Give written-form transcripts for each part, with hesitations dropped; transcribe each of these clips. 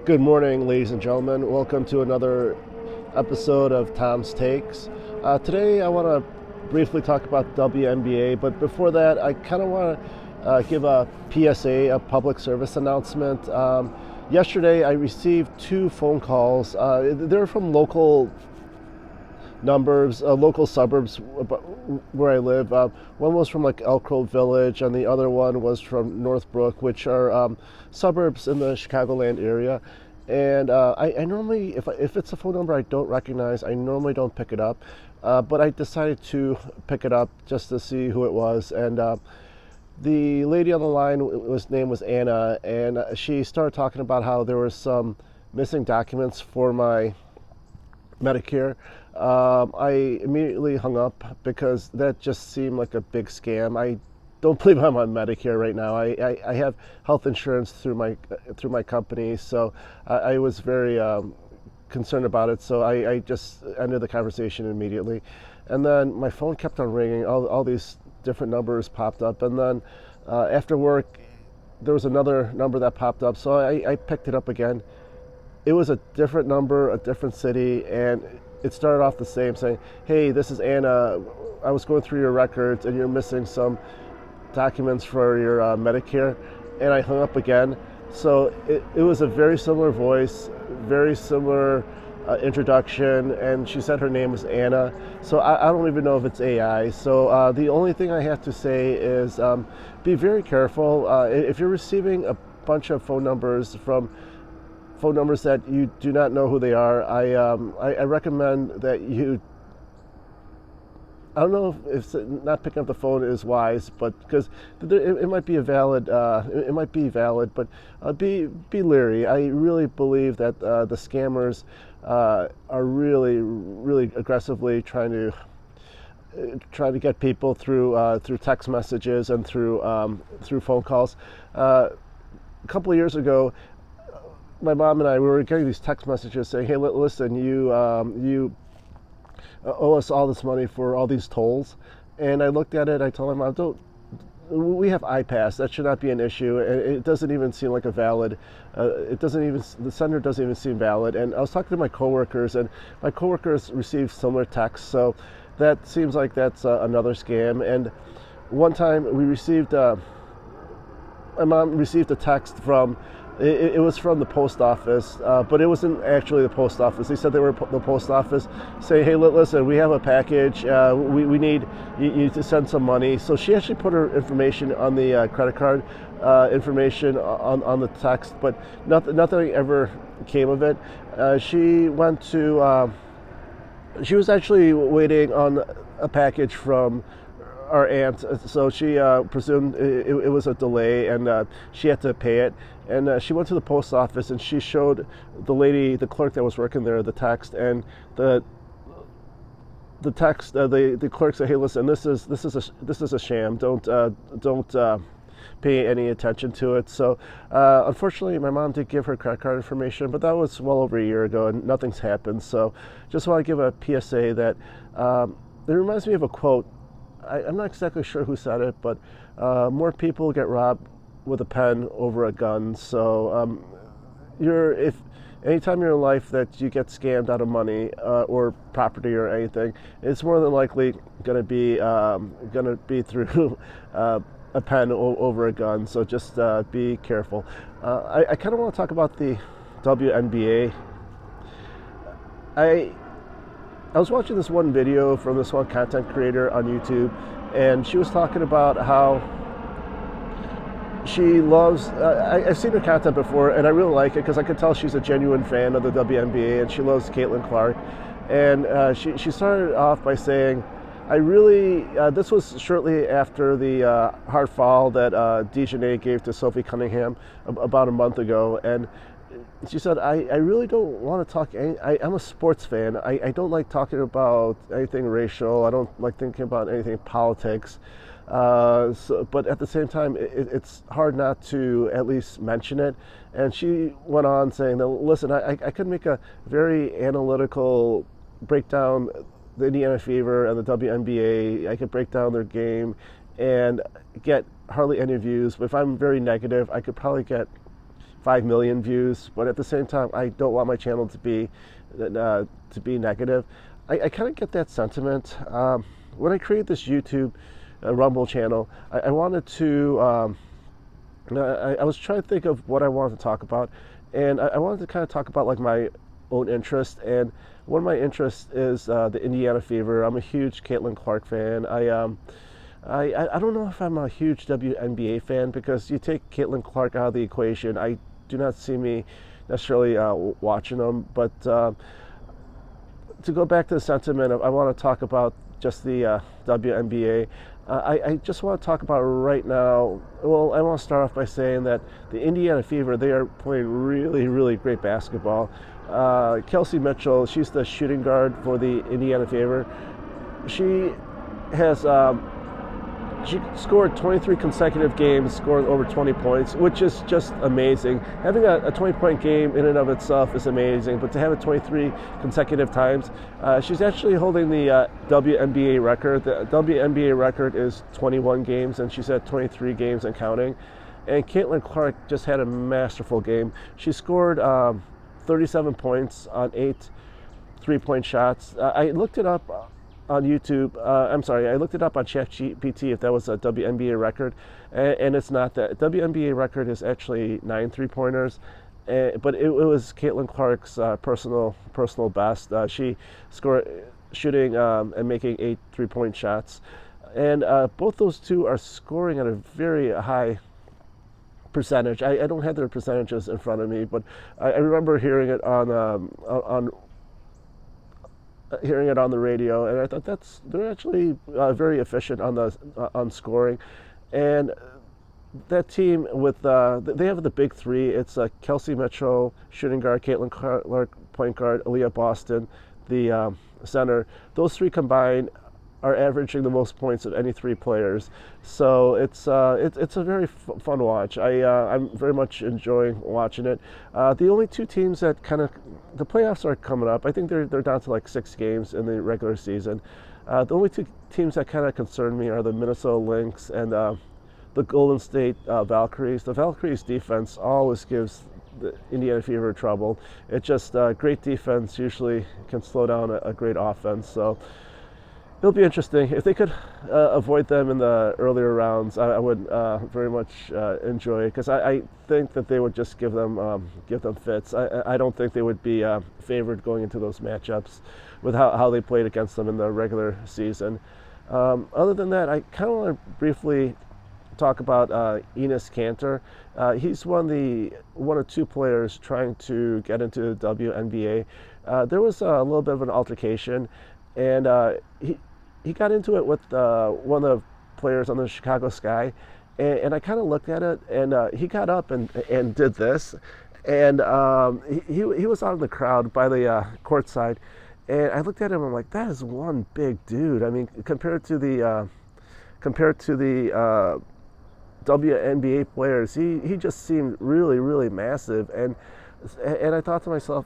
Good morning, ladies and gentlemen. Welcome to another episode of Tom's Takes. Today, I want to briefly talk about WNBA, but before that, I kind of want to give a PSA, a public service announcement. Yesterday, I received two phone calls. They're from local numbers, local suburbs where I live. One was from like Elk Grove Village, and the other one was from Northbrook, which are suburbs in the Chicagoland area. And I normally, if it's a phone number I don't recognize, I normally don't pick it up. But I decided to pick it up just to see who it was. And the lady on the line name was Anna, and she started talking about how there were some missing documents for my Medicare. I immediately hung up because that just seemed like a big scam. I don't believe I'm on Medicare right now. I have health insurance through my company, so I was very concerned about it. So I just ended the conversation immediately, and then my phone kept on ringing. All these different numbers popped up, and then after work there was another number that popped up. So I picked it up again. It was a different number, a different city, and it started off the same, saying, "Hey, this is Anna. I was going through your records, and you're missing some documents for your Medicare." And I hung up again. So it was a very similar voice, very similar introduction, and she said her name was Anna. So I don't even know if it's AI. So the only thing I have to say is be very careful. If you're receiving a bunch of phone numbers from phone numbers that you do not know who they are, I recommend that you, I don't know if not picking up the phone is wise, but because it might be valid, but be leery. I really believe that the scammers are really aggressively trying to get people through text messages and through phone calls. A couple of years ago, my mom and I, we were getting these text messages saying, "Hey, listen, you owe us all this money for all these tolls." And I looked at it. I told my mom, "Don't. We have iPass. That should not be an issue. And it doesn't even seem like a valid. The sender doesn't even seem valid." And I was talking to my coworkers, and my coworkers received similar texts. So that seems like that's another scam. And one time my mom received a text from. It was from the post office, but it wasn't actually the post office. They said they were the post office saying, "Hey, listen, we have a package. We need you to send some money." So she actually put her information on the credit card information on the text, but nothing ever came of it. She was actually waiting on a package from our aunt, so she presumed it was a delay, and she had to pay it. And she went to the post office, and she showed the clerk that was working there, the text, and the text. The clerk said, "Hey, listen, this is a sham. Don't pay any attention to it." So unfortunately, my mom did give her credit card information, but that was well over a year ago, and nothing's happened. So just want to give a PSA that it reminds me of a quote. I'm not exactly sure who said it, but more people get robbed with a pen over a gun. So if anytime in your life that you get scammed out of money or property or anything, it's more than likely going to be through a pen over a gun. So just be careful. I kind of want to talk about the WNBA. I was watching this one video from this one content creator on YouTube, and she was talking about how she loves, I've seen her content before, and I really like it because I could tell she's a genuine fan of the WNBA, and she loves Caitlin Clark. And she started off by saying, this was shortly after the hard foul that Dejanay gave to Sophie Cunningham about a month ago, and she said, I really don't want to talk. I'm a sports fan. I don't like talking about anything racial. I don't like thinking about anything politics. But at the same time, it's hard not to at least mention it. And she went on saying that, listen, I could make a very analytical breakdown the Indiana Fever and the WNBA. I could break down their game and get hardly any views. But if I'm very negative, I could probably get 5 million views, but at the same time, I don't want my channel to be negative. I kind of get that sentiment. When I created this YouTube Rumble channel, I wanted to, I was trying to think of what I wanted to talk about, and I wanted to kind of talk about like my own interest, and one of my interests is the Indiana Fever. I'm a huge Caitlin Clark fan. I don't know if I'm a huge WNBA fan, because you take Caitlin Clark out of the equation, I do not see me necessarily watching them. But to go back to the sentiment of, I want to talk about just the WNBA. I just want to talk about right now. Well, I want to start off by saying that the Indiana Fever, they are playing really, really great basketball. Kelsey Mitchell, she's the shooting guard for the Indiana Fever. She has she scored 23 consecutive games, scoring over 20 points, which is just amazing. Having a 20-point game in and of itself is amazing, but to have it 23 consecutive times, she's actually holding the WNBA record. The WNBA record is 21 games, and she's at 23 games and counting. And Caitlin Clark just had a masterful game. She scored 37 points on 8 3-point shots. I looked it up on YouTube. I looked it up on ChatGPT if that was a WNBA record, and it's not. That WNBA record is actually 9 3-pointers, but it was Caitlin Clark's personal best. She scored shooting and making 8 3-point shots, and both those two are scoring at a very high percentage. I don't have their percentages in front of me, but I remember hearing it on the radio, and I thought they're actually very efficient on scoring. And that team with they have the big three. It's Kelsey Mitchell, shooting guard, Caitlin Clark, point guard, Aaliyah Boston, the center. Those three combined are averaging the most points of any three players. So it's a very fun watch. I'm very much enjoying watching it. The only two teams that the playoffs are coming up. I think they're down to like 6 games in the regular season. The only two teams that kind of concern me are the Minnesota Lynx and the Golden State Valkyries. The Valkyries defense always gives the Indiana Fever trouble. It's just great defense usually can slow down a great offense. So it'll be interesting. If they could avoid them in the earlier rounds, I would very much enjoy it, because I think that they would just give them fits. I don't think they would be favored going into those matchups with how they played against them in the regular season. Other than that, I kind of want to briefly talk about Enes Kanter. He's one of 2 players trying to get into the WNBA. There was a little bit of an altercation, and he got into it with one of the players on the Chicago Sky, and I kind of looked at it, and he got up and did this, and he was out in the crowd by the court side, and I looked at him and I'm like, that is one big dude. I mean, compared to the WNBA players, he just seemed really, really massive, and I thought to myself,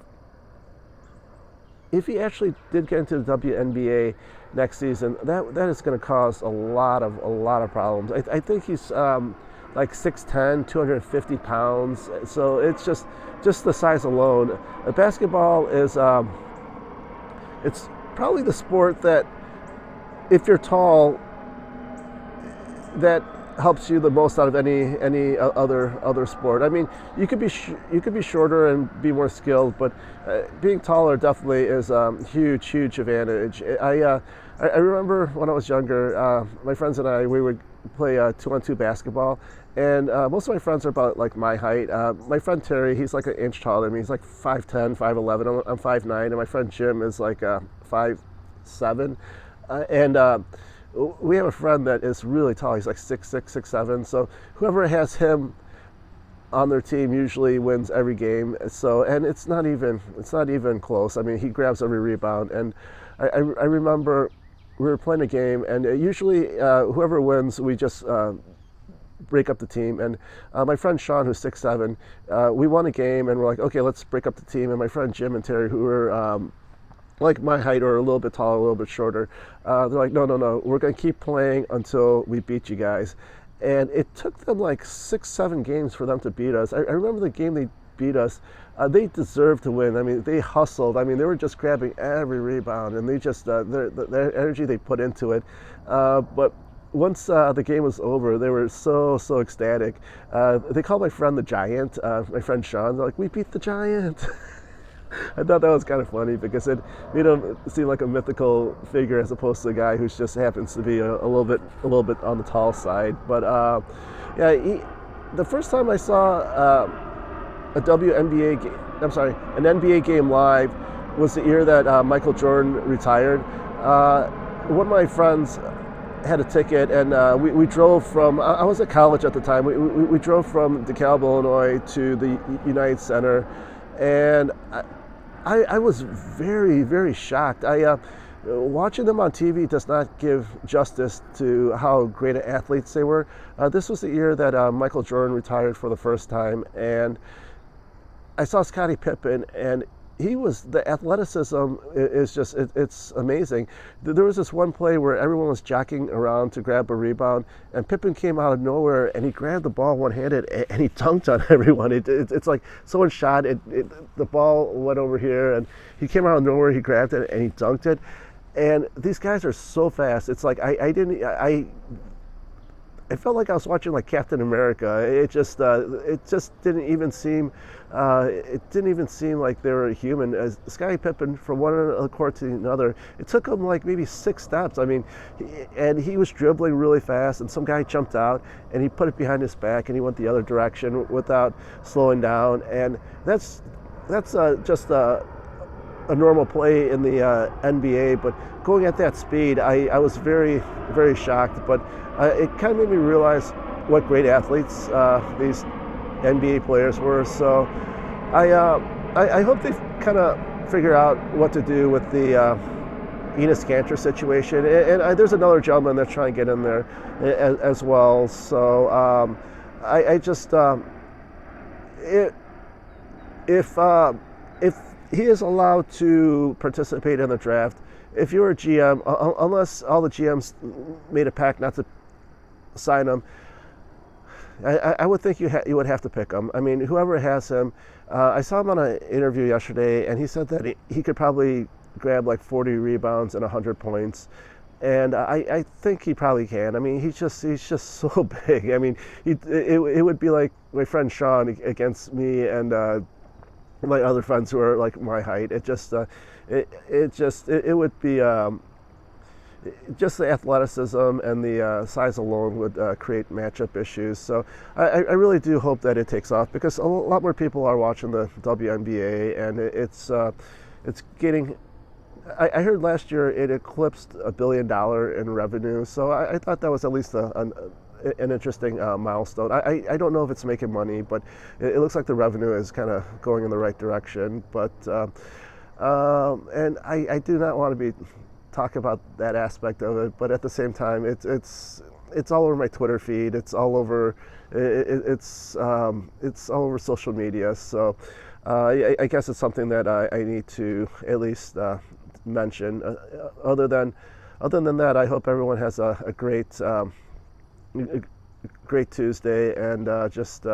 if he actually did get into the WNBA next season, that is going to cause a lot of problems. I think he's like 6'10", 250 pounds. So it's just the size alone. Basketball is it's probably the sport that, if you're tall, that helps you the most out of any other sport. I mean, you could be shorter and be more skilled, but being taller definitely is a huge advantage. I remember when I was younger, my friends and I, we would play 2-on-2 basketball, and most of my friends are about like my height. My friend Terry, he's like an inch taller than me. He's like 5'10", 5'11". I'm 5'9", and my friend Jim is like 5'7", and we have a friend that is really tall. He's like 6'6", 6'7". So whoever has him on their team usually wins every game. So, and it's not even close. I mean, he grabs every rebound. And I remember we were playing a game, and usually whoever wins, we just break up the team. And my friend Sean, who's 6'7", we won a game, and we're like, okay, let's break up the team. And my friend Jim and Terry, who were like my height or a little bit taller, a little bit shorter, they're like, no, we're going to keep playing until we beat you guys. and it took them like 6, 7 games for them to beat us. I remember the game they beat us. They deserved to win. I mean, they hustled. I mean, they were just grabbing every rebound, and they just their energy they put into it. But once the game was over, they were so ecstatic. They called my friend the Giant. My friend Sean. They're like, "We beat the Giant." I thought that was kind of funny because it made him seem like a mythical figure as opposed to a guy who just happens to be a little bit on the tall side. But yeah, the first time I saw a WNBA game, I'm sorry, an NBA game live was the year that Michael Jordan retired. One of my friends had a ticket, and we drove from, I was at college at the time, we drove from DeKalb, Illinois to the United Center, and I was very shocked. Watching them on TV does not give justice to how great athletes they were. This was the year that Michael Jordan retired for the first time, and I saw Scottie Pippen, and the athleticism is just, it's amazing. There was this one play where everyone was jockeying around to grab a rebound, and Pippen came out of nowhere, and he grabbed the ball one-handed, and he dunked on everyone. It's like someone shot it, the ball went over here, and he came out of nowhere, he grabbed it, and he dunked it. And these guys are so fast. It's like I felt like I was watching like Captain America. It just didn't even seem like they were human. As Scottie Pippen, from one end of the court to another, it took him like maybe 6 steps. I mean, and he was dribbling really fast, and some guy jumped out and he put it behind his back and he went the other direction without slowing down. And that's just a normal play in the NBA, but going at that speed, I was very shocked. But it kind of made me realize what great athletes these NBA players were. So I hope they kind of figure out what to do with the Enes Kanter situation. And there's another gentleman that's trying to get in there as well. So if he is allowed to participate in the draft, if you're a GM, unless all the GMs made a pact not to sign him, I would think you would have to pick him. I mean, whoever has him, I saw him on an interview yesterday, and he said that he could probably grab like 40 rebounds and 100 points. And I think he probably can. I mean, he's just so big. I mean, it would be like my friend Sean against me and my other friends who are like my height. It would be just the athleticism and the size alone would create matchup issues. So I really do hope that it takes off, because a lot more people are watching the WNBA, and it's getting. I heard last year it eclipsed $1 billion in revenue. So I thought that was at least an interesting milestone. I don't know if it's making money, but it looks like the revenue is kind of going in the right direction. But and I do not want to be talking about that aspect of it, but at the same time, it's all over my Twitter feed. It's all over it's all over social media. So I guess it's something that I need to at least mention. Other than that, I hope everyone has a great Tuesday, and just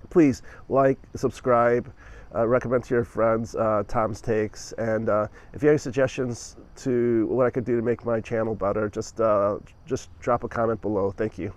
please like, subscribe, recommend to your friends Tom's Takes, and if you have any suggestions to what I could do to make my channel better, just drop a comment below. Thank you.